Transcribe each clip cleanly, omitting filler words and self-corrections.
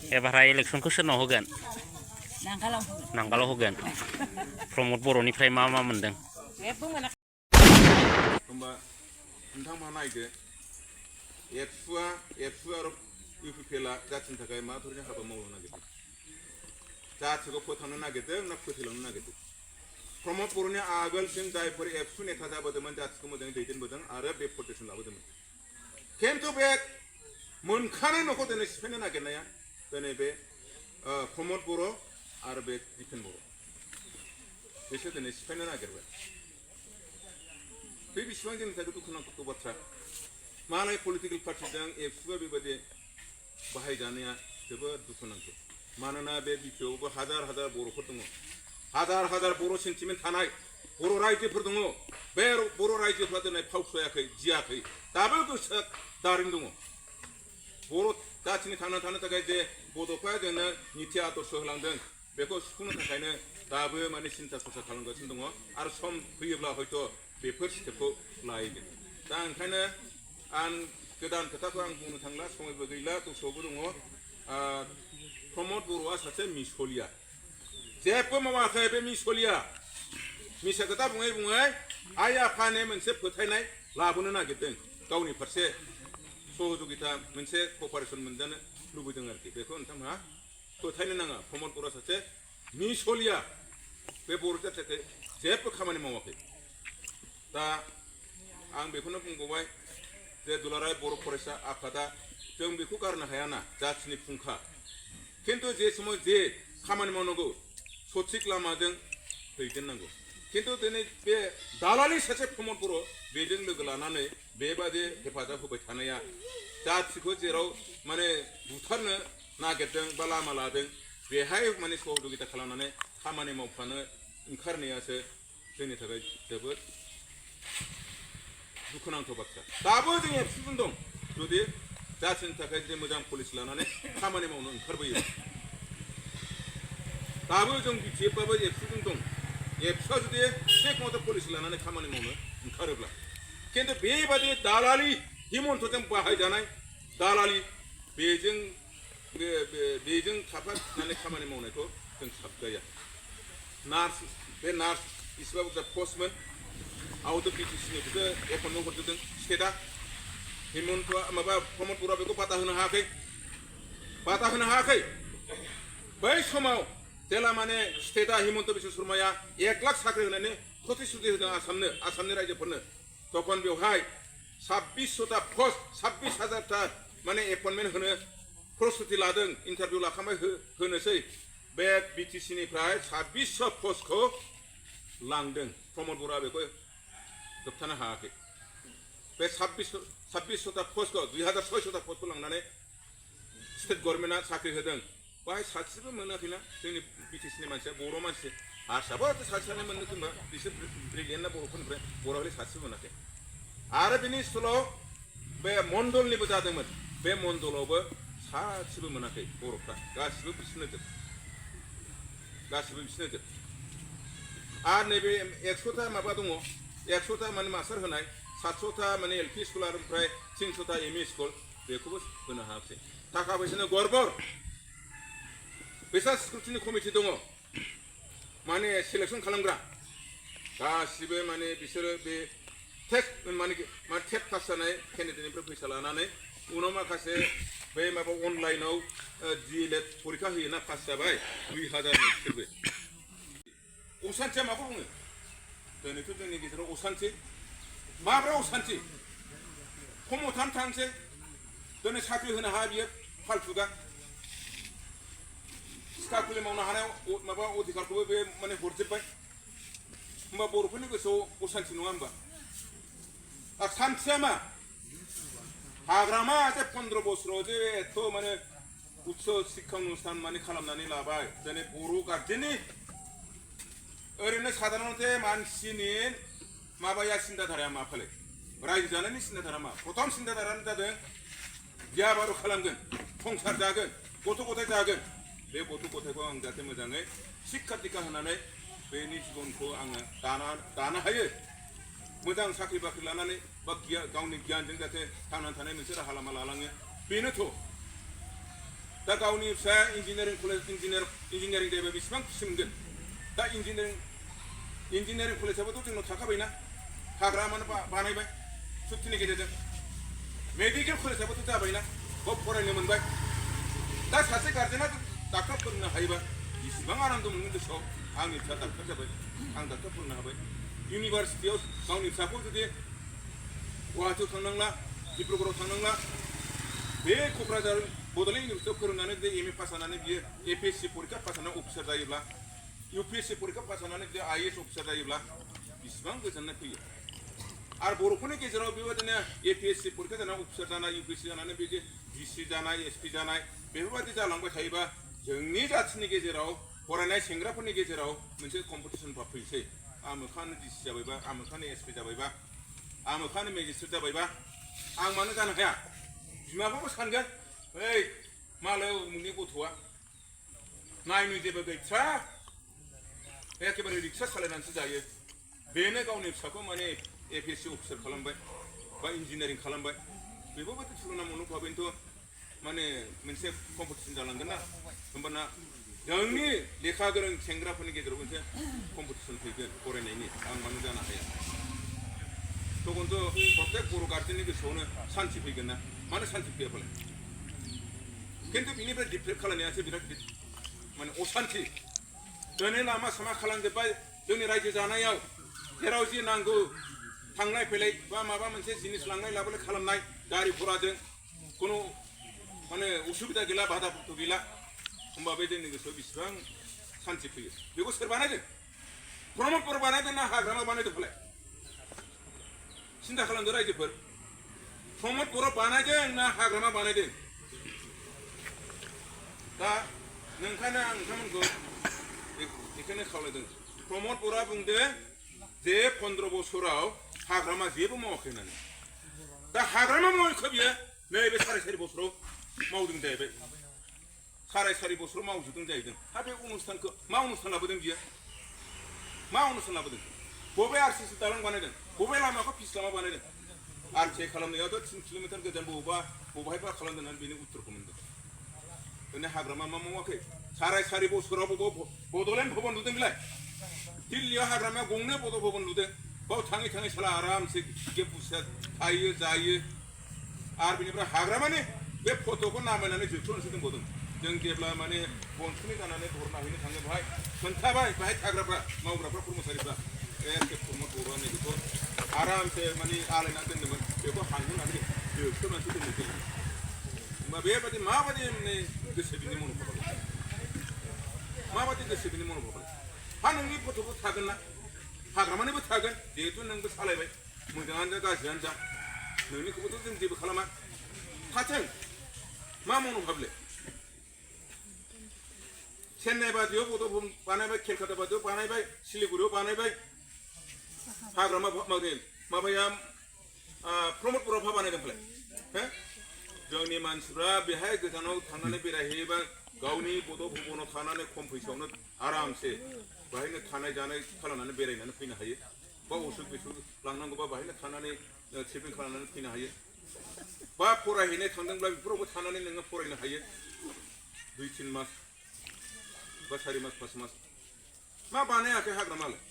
एबारहाय इलेक्सनखौ सोरनाव होगोन? नांगालाव होगोन। प्रमद बर'निफ्राय मा मोनदों? होमबा नोंथांमोनहा नायदो एबसुआ आरो इउपिपिएलआ जाथिनि थाखाय मा धरनि हाबा मावनो नागिरदों? जाथिखौ फोथांनो नागिरदों ना फोथैलांनो नागिरदों? प्रमद बर'नि आगोलसिम जायफोर एबसु नेता जाबोदोंमोन जाथिखौ मोजाङै दैदेनबोदों आरो बे प्रटेकसन लाबोदोंमोन। खिन्थु बे मोनखानाय न'खौ दिनै सिफायनो नागिरनाया दिनै बे प्रमद बर' आरो बे दिपेन बर' बिसोर दिनै सिफायनो नागिरबाय। बे बेसेबां जोंनि थाखाय दुखुनांथाव बाथ्रा। मालाय पलिटिकेल पार्टिजों एबसुआ बेबायदि बाहायजानाया जोबोद दुखुनांथाव। मानोना बे बिटिआवबो हाजार हाजार बर'फोर दङ, हाजार बर' सेन्टिमेन्ट थानाय बर' रायजोफोर दङ। बे बर' रायजोफ्रा दिनै फावसयाखै, गियाखै, दाबो गोसोआ दारिम दङ। बर' जाथिनि थांना थानो थाखाय जे बड'फाया जोंनो निति आदर्श होलांदों बेखौ सुफुंनो थाखायनो दाबो माने सिन्था सरसा खालामगासिनो दङ आरो सम फैयोब्ला हयथ' बेफोर स्टेपखौ लायगोन। दा ओंखायनो आं गोदान खोथाखौ आं बुंनो थांला, समयबो गैला, गोसोआवबो दङ। प्रमद बर'आ सासे मिसलिया, जेबो मावाखै बे मिसलिया। मिसा खोथा बुङै आइ आफानि मोनसे फोथायनाय लाबोनो नागिरदों, गावनि फारसे सहजुगिता मोनसे कपारेसन मोनजानो लुबैदों आरोखि। बेखौ नोंथांमोनहा फोथायनो नाङा। प्रमद बर'आ सासे मिसलिया, बे बर' जाथिखौ जेबो खामानि मावाखै। दा आं बेखौनो बुंबावबाय जे दुलाराय बर' फरायसा आफादा जों बेखौ गारनो हायाना, जाथिनि फुंखा। खिन्थु जे समाव जे खामानि मावनांगौ सथिक लामाजों दैदेननांगौ। खिन्थु दिनै बे दालालि सासे प्रमद बर' बेजों लोगो लानानै बेबादि हेफाजाब होबाय थानाया जाथिखौ जेराव माने बुथारनो नागिरदों बा लामा लादों बेहाय माने सहजुगिता खालामनानै खामानि मावफानो ओंखारनायासो जोंनि थाखाय जोबोद दुखुनांथाव बाथ्रा। दाबो जों एबसुजों दं, जुदि जाथिनि थाखाय जुदि मोजां पलिसि लानानै खामानि मावनो ओंखारबोयो। दाबो जों बिटिएफबाबो एबसुजों दं। एबसुआ जुदि थिग मथे पलिसि लानानै खामानि मावनो ओंखारोब्ला। खिन्थु बेबादि दालालि हिमन्तजों बाहायजानाय दालालि बेजों थाफानानै खामानि मावनायखौ जों साबजाया। बे नार्स इसिबां बुरजा पस्टमोन आउट अफ बिटिसिनिखौसो एपइन्टमेन्ट हरजोबदों स्टेटआ। हिमन्तआ माबा प्रमद बर'आ बेखौ बादा होनो हायाखै। बै समाव जेला माने स्टेटआ हिमन्त बिश्व शर्माया 1 लाख साख्रि होनानै प्रतिश्रुति होदों आसामनि रायजोफोरनो, तखन बेवहाय 2600टा पस्ट 26,000टा माने एपइन्टमेन्ट होनो प्रस्तुति लादों, इन्टारभिउ लाखांबाय होनोसै। बे बिटिसिनिफ्राय 2600 पस्टखौ लांदों। प्रमद बर'आ बेखौ होबथानो हायाखै। बे 2600टा पस्टखौ 2600टा पस्टखौ लांनानै स्टेट गभर्नमेन्टआ साख्रि होदों। बाहाय सासेबो मोनाखैना जोंनि बिटिसिनि मानसिया, बर' मानसि। हारसाबो सासे मोननो खोमा, बिसोर ब्रिलियेन्टना बर'फोरनिफ्राय, बर'आव सासेबो मोनाखै। आरो बिनि स्कुलाव बे मण्डलनिबो जादोंमोन, बे मण्डलावबो सासेबो मोनाखै बर'फ्रा, गासिबो बिसोरनो जोब। आरो नैबे 100टा माबा दङ, 100टा माने मास्टार होनाय, 700टा माने एलपि स्कुल आरो ओमफ्राय 300टा एमइ स्कुल, बेखौबो होनो हायाखै। थाखा फैसानो गड़बड़। बिसोर स्क्रुटिनि कमिटि दङ, माने सिलेक्सन खालामग्रा। गासिबो माने बिसोरो बे टेट पास जानाय केन्डिडेटनिफ्राय फैसा लानानै उनाव माखासे बे माबा अनलाइनाव DLED परिखा होयोना, पास जाबाय 2000 बिसोरबो। असान्थिया माखौ बुङो? दिनैथ' जोंनि गेजेराव असान्थि। माब्रै असान्थि? खमथान थांसै, दिनै साख्रि होनो हाया बियो फाल्थुगा। सिखा खुलि मावनो हानाय माबा अधिकारखौबो बे माने हरजोब्बाय। होमबा बर'फोरनि गोसोआव असान्थि नङा होमबा? सान्थिया मा? हाग्रामा जे 15 बोसोराव जे एथ' माने उच्च शिक्षा अनुष्ठान माने खालामनानै लाबाय, दिनै बर' गार्जेननि ओरैनो साधारनते मानसिनि माबाया सिन्ताधाराया मा फालाय? रायजो जानायनि सिन्ताधारा मा? प्रथम सिन्ताधारानो जादों बिया बारु खालामगोन, संसार जागोन, गथ' गथाय जागोन। बे गथ' गथायखौ आं जाहाथे मोजाङै शिक्षा दिक्षा होनानै बेनि जिबनखौ आङो दानो हायो, मोजां साख्रि बाख्रि लानानै बा गावनि गियानजों जाहाथे थांनानै थानाय मोनसे राहा लामा लालाङो, बेनोथ'। दा गावनि फिसाया इन्जिनियारिं देबा बेसेबां खुसि मोनगोन दा इन्जिनियारिं कलेजाबोथ' जोंनाव थाखाबायना हाग्रा मानो बानायबाय सुक्तिनि गेजेरजों मेडिकेल कलेजाबोथ' जाबायना बाव फरायनो मोनबाय दा सासे गार्जेना डाक्टार फोरोंनो हायोबा बेसेबां आनन्द मोनगोन गोसोआव आंनि फिसा डाक्टार जाबाय आं डाक्टार फोरोंनो हाबाय इउनिभार्सिटियाव गावनि फिसाखौ जुदि गुवाहाटियाव थांनांला डिब्रुगड़आव थांनांला बे क'क्राझार बड'लेण्ड इउनिभार्सिटियाव फोरोंनानै जुदि एम ए पास जानानै बियो APSC परिखा पास जानानै अफिसार जायोब्ला UPSC परिखा पास जानानै जुदि IAS अफिसार जायोब्ला बेसेबां गोजोननाय फैयो आरो बर'फोरनि गेजेराव बेबायदिनो APSC परिखा जानानै अफिसार जानाय UPSC जानानै बिदि DC जानाय SP जानाय बेफोरबायदि जालांबाय थायोबा जोंनि जाथिनि गेजेराव फरायनाय सेंग्राफोरनि गेजेराव मोनसे कम्पिटिसन फैसै आमोखानो DC जाबायबा आमोखानो SP जाबायबा आमोखानो मेजिस्ट्रेट जाबायबा आं मानो जानो हाया बिमाफ्राबो सानगोन ओइ मालाय उमुखनि गथ'आ नायनो जेबो गैथ्रा एखेबारे रिक्सा सालायनानैसो जायो बेनो गावनि फिसाखौ माने APSC अफिसार खालामबाय बा इन्जिनियारिं खालामबाय बेफोरबायदि थुलुना मुलुग भाबैनोथ' माने मोनसे कम्पिटिसन जालांगोन ना होमबाना जोंनि लेखा गोरों सेंग्राफोरनि गेजेराव मोनसे कम्पिटिसन फैगोन फरायनायनि आं मानो जानो हाया तखनथ' प्रत्येक बर' गार्जेननि गोसोआवनो सान्ति फैगोन ना मानो सान्ति फैयाबालाय खिन्थु बिनिफ्राय डिप्रेट खालामनायासो बिराद माने असान्ति दिनै लामा सामा खालामजोब्बाय जोंनि रायजो जानायाव जेराव जि नांगौ थांलाय फैलाय बा माबा मोनसे जिनिस लांलाय लाबोलाय खालामनाय गारि घराजों खुनु माने उसुबिदा गैला बाधाफोरथ' गैला होमबा बे जोंनि गोसोआव बेसेबां सान्ति फैयो बेखौ सोर बानायदों प्रमद बर' बानायदों ना हाग्रामा बानायदों फालाय सिन्था खालामदो रायजोफोर प्रमद बर' बानायदों ना हाग्रामा बानायदों दा नोंखायनो आं नोंथांमोनखौ बेखौनो खावलायदों प्रमद बर'आ बुंदों जे 15 बोसोराव हाग्रामा जेबो मावाखै होननानै दा हाग्रामा मावैखौ बियो नैबे 4.5 बोसोराव मावदों जाहैबाय 4.5 बोसोराव मावजोबदों जाहैदों हा बे अनुष्ठानखौ मा अनुष्ठान लाबोदों बियो मा अनुष्ठान लाबोदों बबे RCC दालां बानायदों बबे लामाखौ फिस लामा बानायदों RCC खालामनायावथ' 3 किल'मिटार गोजान बबेहायबा खालामदों होननानै बेनि उत्तरखौ मोनदों दिनै हाग्रामा मा मावाखै 4.5 बोसोराव बड'लेण्ड भवन लुदों बिलाय दिल्लीयाव हाग्रामायाव गंनै बड' भवन लुदों बाव थाङै थाङै साला आरामसे गेब बुसिया थायो जायो आरो बिनिफ्राय हाग्रामानि बे फट'खौ नामायनानै जोबथ'नोसो दोनबावदों जों जेब्ला माने बनसुनि जानानै धर नाहैनो थाङो बेहाय खोन्थाबाय बेहाय थाग्राफ्रा मावग्राफ्रा कर्मचारिफ्रा एखे प्रमद बर'आ नैबेखौ आरामसे माने आलायनानै दोन्दोंमोन बेखौ हानहोनानै जोबथ'नानैसो दोननोसै होमबा बेबायदि माबायदि माने गोसो बिनि मन'भाबालाय माबायदि गोसो बिनि मन'भाबालाय हा नोंनि फट'बो थागोन ना हाग्रामानिबो थागोन जिहेतु नोंबो सालायबाय मोजाङानो जा गाज्रियानो जा नोंनिखौबोथ' जों जेबो खालामा थाथों मा मन'भाबले चेन्नाइ बादियाव बड' भवन बानायबाय केलकाता बादियाव बानायबाय सिलिगुरियाव बानायबाय हाग्रामा माबाया प्रमद बर'आ बानायदों फालाय हो जोंनि मानसिफ्रा बेहाय गोजानाव थांनानै बेरायहैयोबा गावनि बड' भवनाव थानानै खम फैसायावनो आरामसे बाहायनो थानाय जानाय खालामनानै बेरायनानै फैनो हायो बा असुख बिसुख लांनांगौबा बाहायनो थानानै ट्रिटमेन्ट खालामनानै फैनो हायो बा फरायहैनाय थांदोंब्ला बेफोरावबो थानानै नोङो फरायनो हायो 2-3 मास बा 4 मास 5 मास मा बानायाखै हाग्रामालाय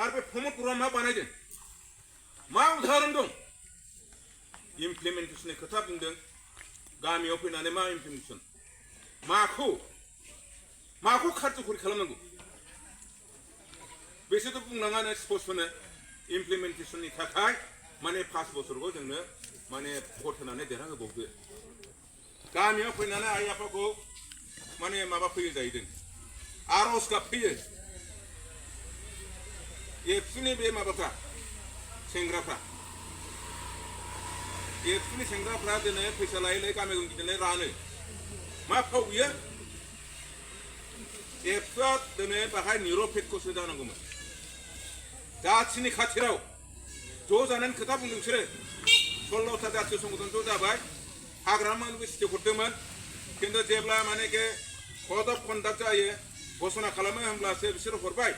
आरो बे प्रमद बर'आ मा बानायदों मा उदाहरन दं इमप्लिमेन्टेसननि खोथा बुंदों गामियाव फैनानै मा इमप्लिमेन्टेसन माखौ खार्यकरि खालामनांगौ बेसोरथ' बुंनाङानो स्पष्टनो इमप्लिमेन्टेसननि थाखाय माने 5 बोसोरखौ जोंनो माने भट होनानै देरहाहोबावदो गामियाव फैनानै आइ आफाखौ माने माबा फैयो जाहैदों आर'ज गाबफैयो एबसुनि बे माबाफ्रा सेंग्राफ्रा एबसुनि सेंग्राफ्रा दिनै फैसा लायै लायै गामियाव गिदिंनानै रानो मा फाव बियो एबसुआ दिनै बाहाय निरपेक्षसो जानांगौमोन जाथिनि खाथिराव ज' जानानै खोथा बुंदों बिसोरो 16टा जातीय संगठन ज' जाबाय हाग्रामानिबो सिटि हरदोंमोन खिन्थु जेब्ला माने कड अफ कन्डाक्ट जायो घोषणा खालामो होमब्लासो बिसोर हरबाय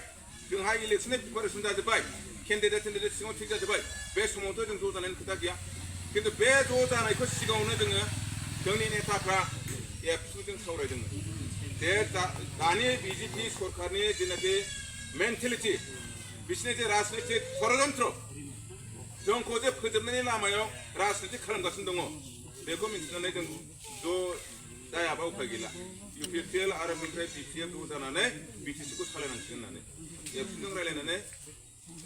जोंहा इलेक्सननि प्रिपारेसन जाजोब्बाय केन्डिडेट सिगाङाव थिग जाजोब्बाय बे समावथ' जों ज' जानायनि खोथा गैया खिन्थु बे ज' जानायखौ सिगाङावनो जोङो जोंनि नेताफ्रा एबसुजों सावरायदोंमोन जे दानि बिजेपि सरकारनि जेनाखि मेन्टेलिटि बिसोरनि जे राजनितिक षड़यन्त्र जोंखौ जे फोजोबनायनि लामायाव राजनिति खालामगासिनो दङ बेखौ मिथिनानै जों ज' जायाबा उफाय गैला UPPL आरो बेनिफ्राय BPF ज' जानानै BTCखौ सालायनांसिगोन होननानै एबसुजों रायलायनानै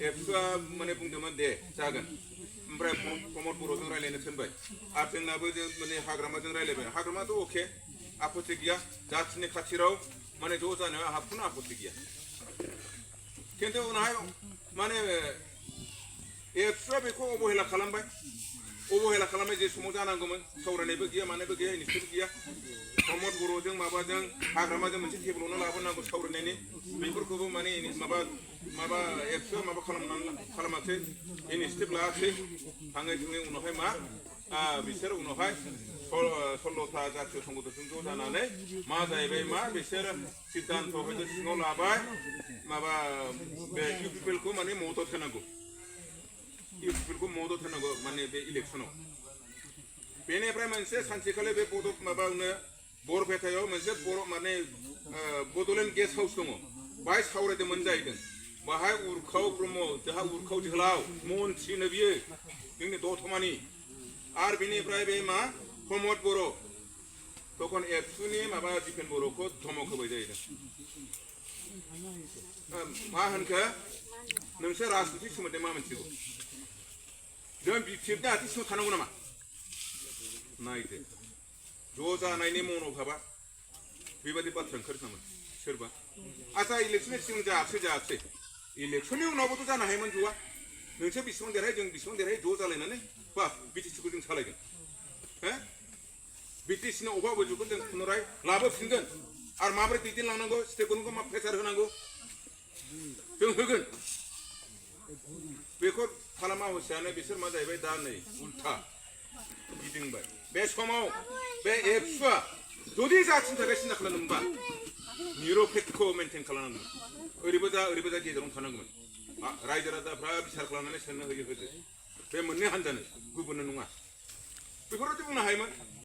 एबसुआ माने बुंदोंमोन दे जागोन ओमफ्राय प्रमद बर'जों रायलायनो थिनबाय आरो जोंनाबो जों माने हाग्रामाजों रायलायबाय हाग्रामाथ' अके आपत्ति गैया जाथिनि खाथिराव माने ज' जानायाव आंहा खुनु आपत्ति गैया खिन्थु उनावहाय माने एबसुआ बेखौ अबहेला खालामबाय अबहेला खालामनाय जे समाव जानांगौमोन सावरायनायबो गैया मानायबो गैया इनिसियेटिभ गैया प्रमद बर'जों माबाजों हाग्रामाजों मोनसे टेबोलावनो लाबोनांगौ सावरायनायनि बेफोरखौबो माने माबा एबसुआ माबा खालामाखै इनिसियेटिभ लायाखै थाङै थुङै उनावहाय मा बिसोर उनावहाय 16टा जातीय संगठनजों ज' जानानै मा जाहैबाय मा बिसोर सिद्धान्त हयथ' सिङाव लाबाय माबा बे UPPLखौ माने मदद होनांगौ UPPLखौ मदद होनांगौ माने बे इलेक्सनाव बेनिफ्राय मोनसे सानसेखालि बे माबायावनो बरपेटायाव मोनसे माने बड'लेण्ड गेस्ट हाउस दङ बाहाय सावरायदोंमोन जाहैदों बाहाय उरखाव ब्रह्म जोंहा उरखाव जोहोलाव मन्थ्रिनो बियो जोंनि दतमानि आरो बेनिफ्राय बे मा प्रमद बर' तखन एबसुनि माबा दिपेन बर'खौ धमक होबाय जाहैदों मा होनखो नोंसोर राजनिति सोमोन्दै मा मिथिगौ जों BPFनि आथिं सिङाव थानांगौ नामा नायदो ज' जानायनि मन'भाबा बेबायदि बाथ्रा ओंखारदोंमोन सोरबा आच्छा इलेक्सननि सिगां जायाखिसै इलेक्सननि उनावबोथ' जानो हायोमोन ज'आ नोंसोर बेसेबां देरहायो जों बेसेबां देरहायो ज' जालायनानै बा BTCखौ जों सालायगोन हो BTCनि अभाब अजुखौ जों पुनराय लाबोफिनगोन आरो माबोरै दैदेनलांनांगौ स्टेट गभर्नमेन्टखौ मा प्रेसार होनांगौ जों होगोन बेखौ खालामा हसियानो बिसोर मा जाहैबाय दा नै उल्था गिदिंबाय बे समाव बे एबसुआ जुदि जाथिनि थाखाय सिन्था खालामदोंबा निरपेक्ष मेनटेन खालामनांगोन ओरैबो जा गेजेरावनो थानांगौमोन रायजो राजाफ्रा बिसार खालामनानै सोंनो होयो होदो बे मोननै हान्जानो गुबुननो नङा बेफोरबायदि बुंनो हायोमोन